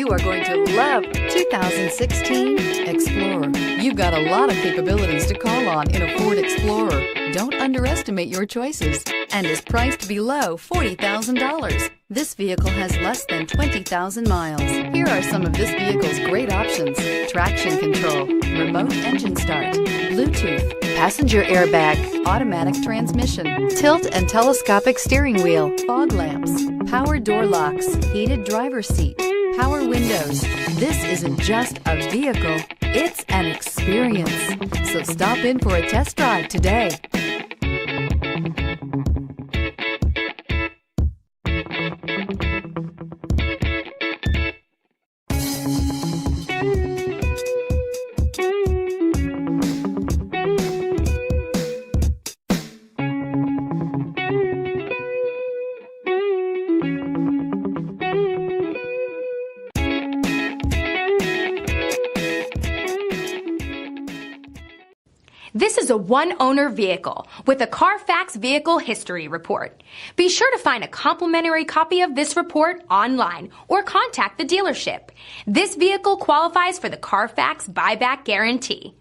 You are going to love 2016 Explorer. You've got a lot of capabilities to call on in a Ford Explorer. Don't underestimate your choices and is priced below $40,000. This vehicle has less than 20,000 miles. Here are some of this vehicle's great options: traction control, remote engine start, Bluetooth, passenger airbag, automatic transmission, tilt and telescopic steering wheel, fog lamps, power door locks, heated driver's seat, power windows. This isn't just a vehicle, it's an experience. So stop in for a test drive today. This is a one-owner vehicle with a Carfax Vehicle History Report. Be sure to find a complimentary copy of this report online or contact the dealership. This vehicle qualifies for the Carfax Buyback Guarantee.